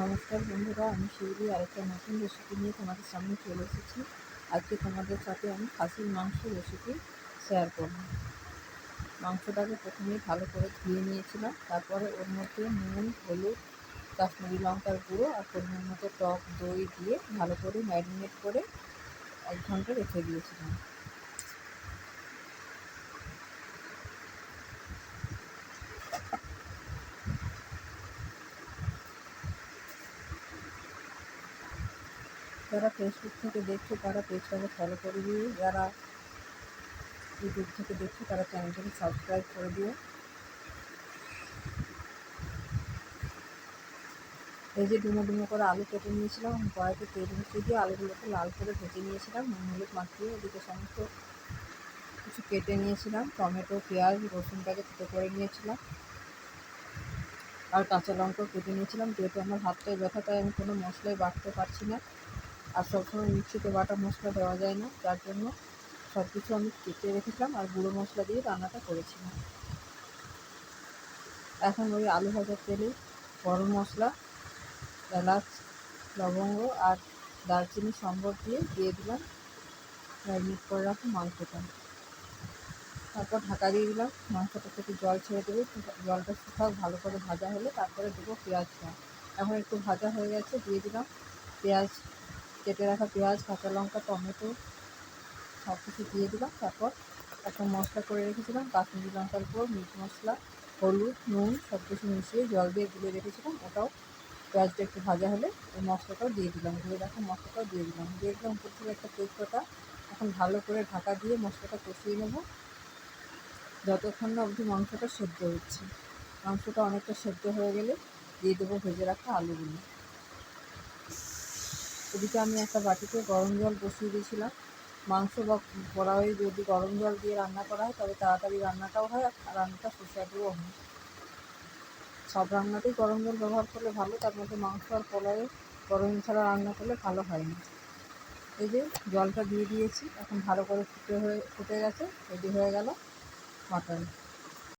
নমস্কার বন্ধুরা, আমি শিউলি আরেকটা নতুন রেসিপি নিয়ে তোমাদের সামনে চলে এসেছি। আজকে তোমাদের সাথে আমি খাসির মাংস রেসিপি শেয়ার করব। মাংসটাকে প্রথমেই ভালো করে ধুয়ে নিয়েছিলাম, তারপরে ওর মধ্যে নুন, হলুদ, কাশ্মীরি লঙ্কার গুঁড়ো আর পরিমাণ মতো টক দই দিয়ে ভালো করে ম্যারিনেট করে 1 ঘন্টা রেখে দিয়েছিলাম। যারা ফেসবুক থেকে দেখছো তারা পেজটাকে ফলো করে দিও, যারা ইউটিউব থেকে দেখছো তারা চ্যানেলটাকে সাবস্ক্রাইব করে দিও। এই যে ডুমো ডুমো করে আলু কেটে নিয়েছিলাম, কড়াইতে তেল মিশিয়ে দিয়ে আলুগুলোকে লাল করে ভেজে নিয়েছিলাম, নুন হলুদ মাখিয়ে। ওদিকে সমস্ত কিছু কেটে নিয়েছিলাম, টমেটো, পেঁয়াজ, রসুনটাকে থেতো করে নিয়েছিলাম, আর কাঁচা লঙ্কাও কেটে নিয়েছিলাম। যেহেতু আমার হাতটায় ব্যথা, তাই আমি কোনো মশলাই বাটতে পারছি না, আর সবসময় মিক্সিতে বাটা মশলা দেওয়া যায় না, যার জন্য সব কিছু আমি কেটে রেখেছিলাম আর গুঁড়ো মশলা দিয়ে রান্নাটা করেছিলাম। এখন ওই আলু ভাজার তেলে গরম মশলা, এলাচ, লবঙ্গ আর দারচিনি সম্বর দিয়ে দিলাম ম্যারিনেট করে রাখা মাংসটা। তারপর ঢাকা দিয়ে দিলাম, মাংসটা থেকে জল ছেড়ে দেবো, জলটা শুকাক, ভালো করে ভাজা হলে তারপরে দেবো পেঁয়াজটা। এখন একটু ভাজা হয়ে গেছে, দিয়ে দিলাম পেঁয়াজ, কেটে রাখা পেঁয়াজ, কাঁচা লঙ্কা, টমেটো সব কিছু দিয়ে দিলাম। তারপর একটা মশলা করে রেখেছিলাম, কাশ্মীরি লঙ্কার গুঁড়ো, মিট মশলা, হলুদ, নুন সব কিছু মিশিয়ে জল দিয়ে গুলে রেখেছিলাম, ওটাও পেঁয়াজটা একটু ভাজা হলে ওই মশলাটাও দিয়ে দিলাম, ধুয়ে রাখা মশলাটাও দিয়ে দিলাম উপর থেকে একটা তেজপাতা। এখন ভালো করে ঢাকা দিয়ে মশলাটা কষিয়ে নেব যতক্ষণ না অবধি মাংসটা সেদ্ধ হচ্ছে। মাংসটা অনেকটা সেদ্ধ হয়ে গেলে দিয়ে দেবো ভেজে রাখা আলুগুলো। এদিকে আমি একটা বাটিতে গরম জল বসিয়ে দিয়েছিলাম। মাংস বা কড়াই যদি গরম জল দিয়ে রান্না করা হয় তবে তাড়াতাড়ি রান্নাটাও হয় আর রান্নাটা সুস্বাদুও হয়। সব রান্নাতেই গরম জল ব্যবহার করলে ভালো, তার মধ্যে মাংস আর পোলাওয়ে গরম ছাড়া রান্না করলে ভালো হয় না। এই যে জলটা দিয়ে দিয়েছি, এখন ভালো করে ফুটে গেছে, রেডি হয়ে গেল মাটন।